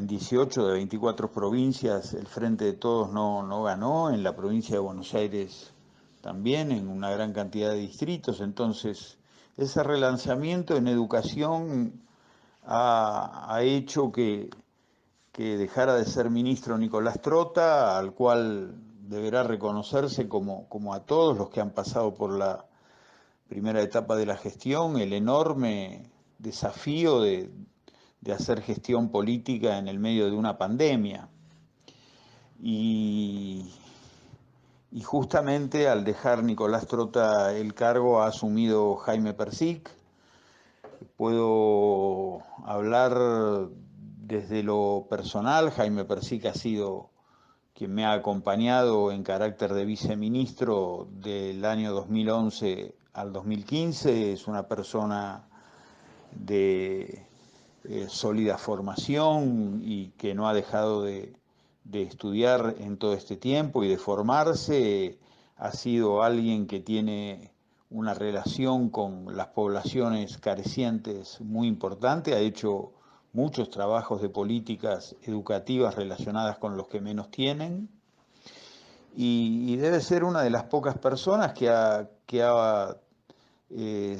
18 de 24 provincias el Frente de Todos no ganó, en la provincia de Buenos Aires también, en una gran cantidad de distritos. Entonces, ese relanzamiento en educación ha hecho que dejara de ser ministro Nicolás Trota, al cual deberá reconocerse como a todos los que han pasado por la primera etapa de la gestión, el enorme desafío de hacer gestión política en el medio de una pandemia. Y justamente al dejar Nicolás Trota el cargo ha asumido Jaime Persic. Puedo hablar desde lo personal. Jaime Persic ha sido quien me ha acompañado en carácter de viceministro del año 2011 al 2015. Es una persona de sólida formación y que no ha dejado de estudiar en todo este tiempo y de formarse. Ha sido alguien que tiene una relación con las poblaciones carecientes muy importante, ha hecho muchos trabajos de políticas educativas relacionadas con los que menos tienen, y debe ser una de las pocas personas que ha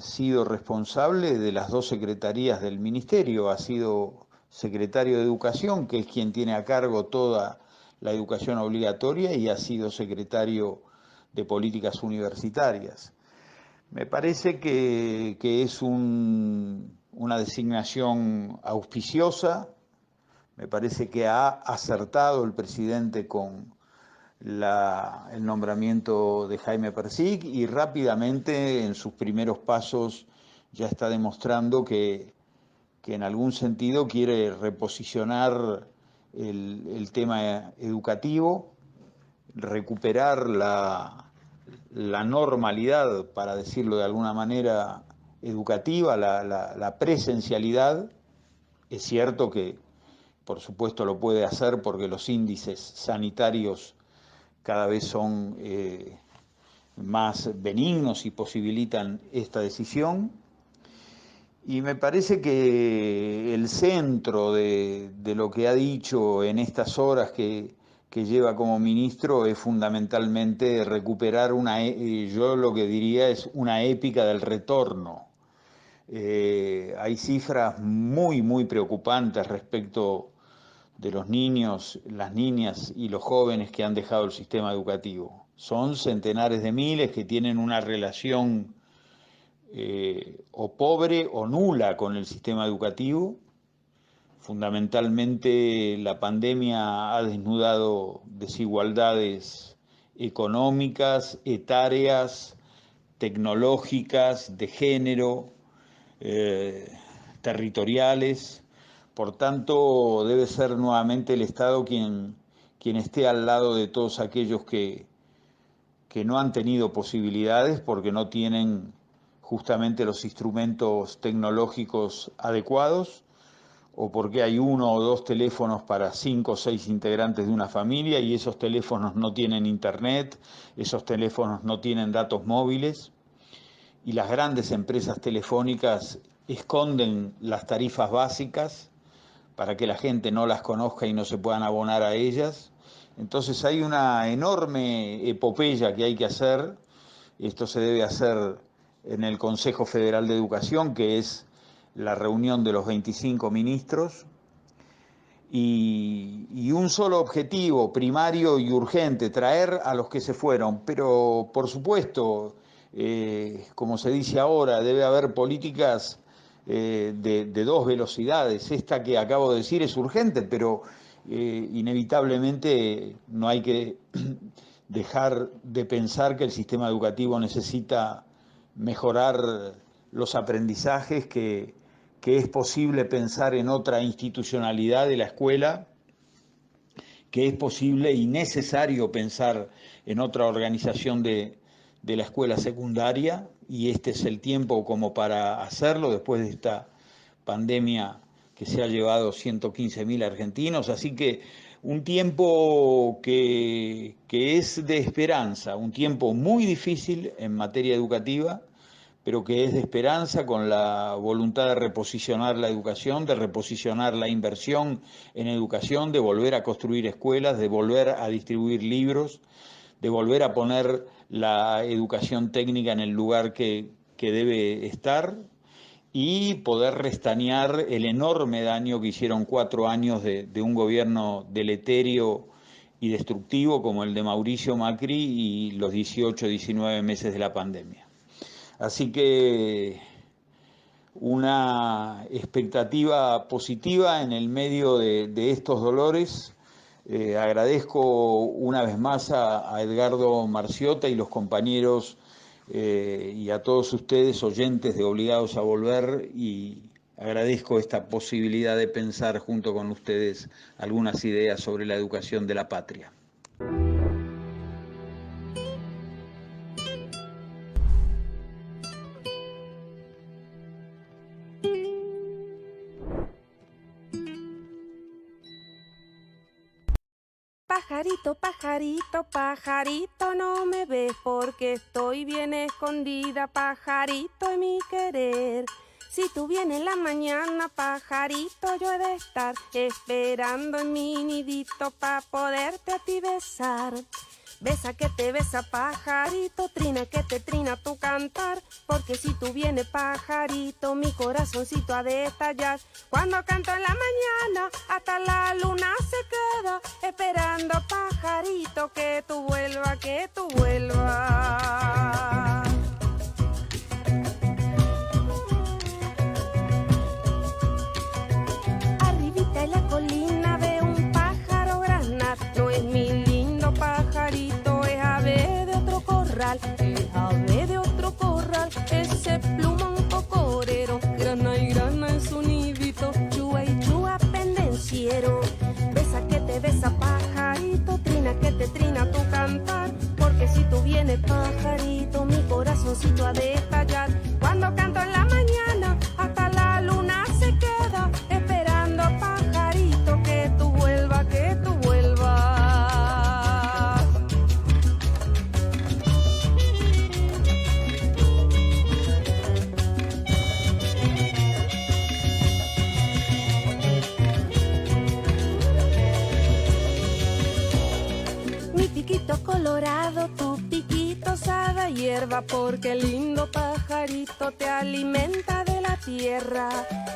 sido responsable de las 2 secretarías del ministerio. Ha sido secretario de Educación, que es quien tiene a cargo toda la educación obligatoria, y ha sido secretario de Políticas Universitarias. Me parece que es una designación auspiciosa. Me parece que ha acertado el presidente con el nombramiento de Jaime Persic, y rápidamente en sus primeros pasos ya está demostrando que en algún sentido quiere reposicionar el tema educativo, recuperar la normalidad, para decirlo de alguna manera, educativa, la presencialidad. Es cierto que, por supuesto, lo puede hacer porque los índices sanitarios cada vez son más benignos y posibilitan esta decisión. Y me parece que el centro de lo que ha dicho en estas horas que lleva como ministro es fundamentalmente recuperar yo lo que diría es una épica del retorno. Hay cifras muy, muy preocupantes respecto de los niños, las niñas y los jóvenes que han dejado el sistema educativo. Son centenares de miles que tienen una relación o pobre o nula con el sistema educativo. Fundamentalmente la pandemia ha desnudado desigualdades económicas, etarias, tecnológicas, de género, territoriales. Por tanto, debe ser nuevamente el Estado quien esté al lado de todos aquellos que no han tenido posibilidades porque no tienen justamente los instrumentos tecnológicos adecuados, o porque hay 1 o 2 teléfonos para 5 o 6 integrantes de una familia y esos teléfonos no tienen internet, esos teléfonos no tienen datos móviles, y las grandes empresas telefónicas esconden las tarifas básicas para que la gente no las conozca y no se puedan abonar a ellas. Entonces hay una enorme epopeya que hay que hacer. Esto se debe hacer en el Consejo Federal de Educación, que es la reunión de los 25 ministros, y un solo objetivo primario y urgente: traer a los que se fueron. Pero, por supuesto, como se dice ahora, debe haber políticas de 2 velocidades. Esta que acabo de decir es urgente, pero inevitablemente no hay que dejar de pensar que el sistema educativo necesita mejorar los aprendizajes, que es posible pensar en otra institucionalidad de la escuela, que es posible y necesario pensar en otra organización de la escuela secundaria, y este es el tiempo como para hacerlo después de esta pandemia que se ha llevado 115.000 argentinos. Así que un tiempo que es de esperanza, un tiempo muy difícil en materia educativa, pero que es de esperanza, con la voluntad de reposicionar la educación, de reposicionar la inversión en educación, de volver a construir escuelas, de volver a distribuir libros, de volver a poner la educación técnica en el lugar que debe estar, y poder restañar el enorme daño que hicieron 4 años de un gobierno deleterio y destructivo como el de Mauricio Macri y los 18, 19 meses de la pandemia. Así que una expectativa positiva en el medio de estos dolores. Agradezco una vez más a Edgardo Marciota y los compañeros y a todos ustedes, oyentes de Obligados a Volver, y agradezco esta posibilidad de pensar junto con ustedes algunas ideas sobre la educación de la patria. Pajarito, pajarito, pajarito, no me ves porque estoy bien escondida, pajarito, en mi querer. si tú vienes en la mañana, pajarito, yo he de estar esperando en mi nidito pa' poderte a ti besar. Besa que te besa, pajarito, trina que te trina tu cantar, porque si tú vienes, pajarito, mi corazoncito ha de estallar. Cuando canto en la mañana, hasta la luna se queda esperando, pajarito, que tú vuelvas, que tú vuelvas. Arribita en la colina veo un pájaro granar, no es mi lindo pajarito, es ave de otro corral, es ave de otro corral, ese plumón cocorero, grana y grana en su nidito, chua y chua pendenciero. Besa que te besa, pajarito, trina que te trina tu cantar, porque si tú vienes, pajarito, mi corazoncito ha de estallar. Cuando canto en la mañana, hasta la luna se queda esperando, pajarito, que tú vuelvas, que tú vuelvas. Mi piquito colorado, tu piquito sabe a hierba, porque el lindo pajarito te alimenta de la tierra.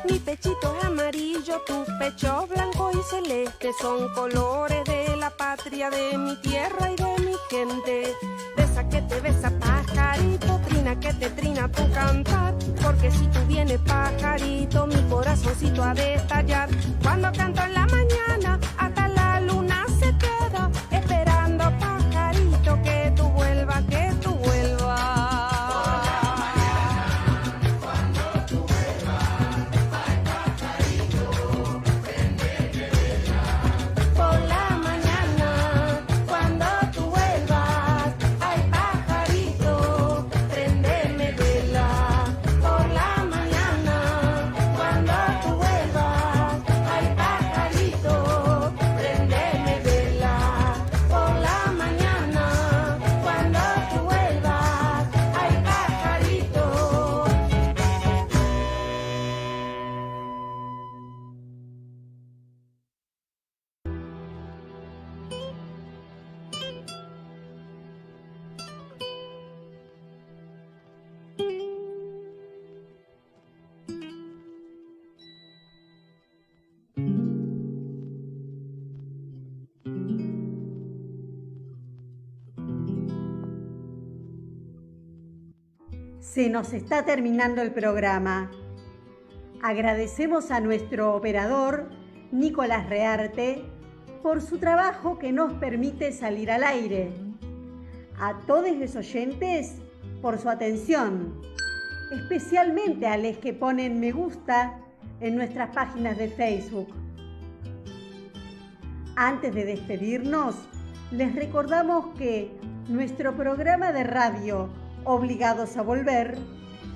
Mi pechito es amarillo, tu pecho blanco y celeste, son colores de la patria, de mi tierra y de mi gente. Besa que te besa, pajarito, trina que te trina tu cantar, porque si tú vienes, pajarito, mi corazoncito ha de estallar. Cuando canto en la mañana, hasta la luna se queda esperando, pajarito, que tú vuelvas, que tú vuelvas. Por la mañana, cuando tú vuelvas, ay pajarito, prendeme vela. Por la mañana, cuando tú vuelvas, ay pajarito, prendeme vela. Por la mañana, cuando tú vuelvas, ay pajarito. Se nos está terminando el programa. Agradecemos a nuestro operador, Nicolás Rearte, por su trabajo que nos permite salir al aire. A todos los oyentes por su atención, especialmente a los que ponen me gusta en nuestras páginas de Facebook. Antes de despedirnos, les recordamos que nuestro programa de radio Obligados a Volver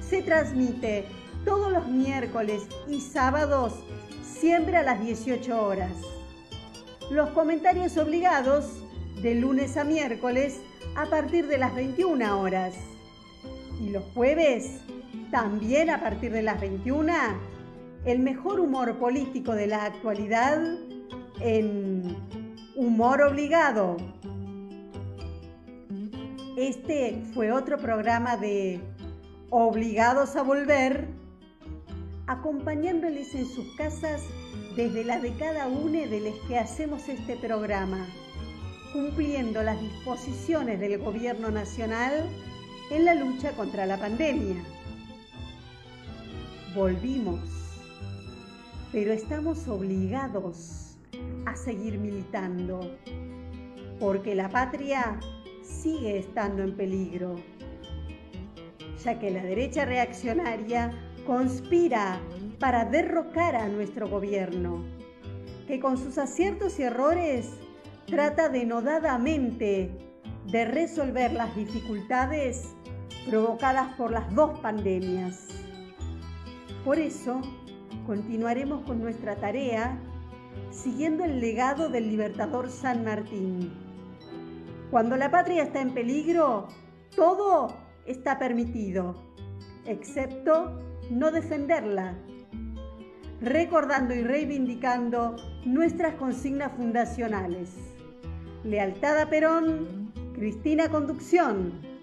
se transmite todos los miércoles y sábados, siempre a las 18 horas. Los comentarios obligados de lunes a miércoles a partir de las 21 horas. Y los jueves, también a partir de las 21, el mejor humor político de la actualidad en Humor Obligado. Este fue otro programa de Obligados a Volver, acompañándoles en sus casas desde la de cada uno de los que hacemos este programa, cumpliendo las disposiciones del Gobierno Nacional en la lucha contra la pandemia. Volvimos, pero estamos obligados a seguir militando, porque la patria sigue estando en peligro, ya que la derecha reaccionaria conspira para derrocar a nuestro gobierno, que con sus aciertos y errores trata denodadamente de resolver las dificultades provocadas por las dos pandemias. Por eso, continuaremos con nuestra tarea siguiendo el legado del libertador San Martín. Cuando la patria está en peligro, todo está permitido, excepto no defenderla. Recordando y reivindicando nuestras consignas fundacionales. Lealtad a Perón, Cristina Conducción.